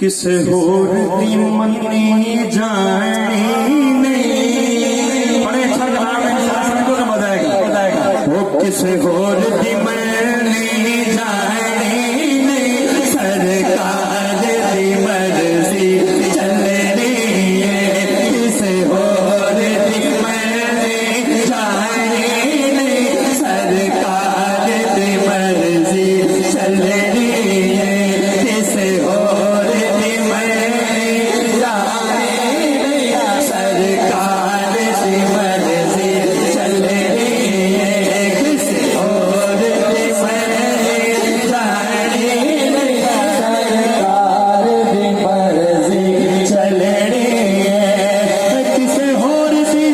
किसे होर दी मन्नी जानी नहीं। बड़े अच्छा जनाब है, सबको तो मजा आएगा। वो किसे होर दी मन्नी जानी नहीं, सरकार दी मर्जी चलनी है। किसे होर दी मन्नी जानी नहीं, सरकार दी मर्जी चलनी है। किसे होर दी मर्जी जानी नहीं, सरकार दी मर्जी चलनी है। किसे होर दी मर्जी जानी नहीं, सरकार दी मर्जी चलनी है। किसे होर दी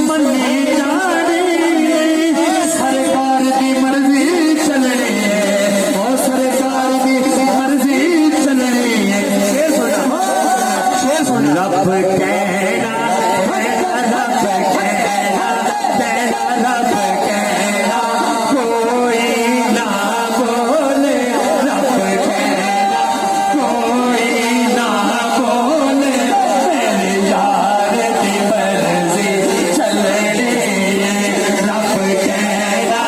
मन्नी जानी नहीं, सरकार दी मर्जी चलनी है। और सरकार दी मर्जी चलनी है। शेर सुना, शेर सुना। रब कहना, रब कहना, तेरा रब कहना कोई ना बोले। रब कहना कोई ना बोले, मेरे यार दी मर्जी चलनी है। रब कहना,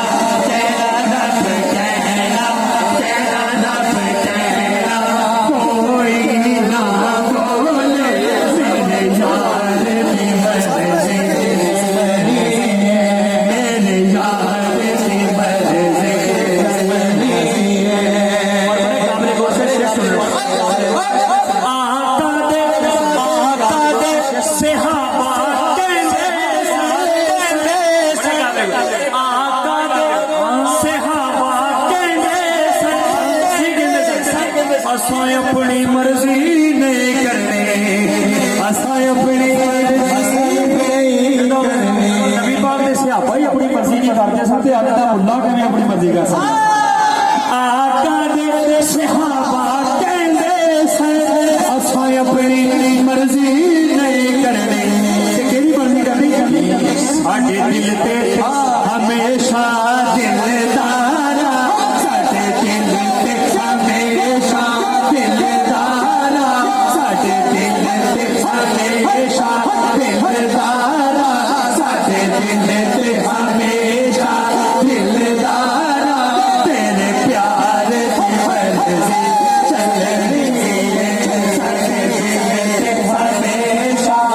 तेरा रब कहना, तेरा रब कहना कोई ना बोले, मेरे यार दी मर्जी चलनी है। मेरे यार दी मर्जी चलनी है। और बड़े काबिल गौर से शेर सुन लो। आका दे सहाबा कहते, आका दे सहाबा कहते, असां अपनी मर्जी नहीं करनी, असां अपनी नबी पाक दे सहाबा ही अपनी मर्जी नहीं करते सन ते अल्लाह दा मुल्ला किवें अपनी मर्जी कर सकदा। आका दे सहाबा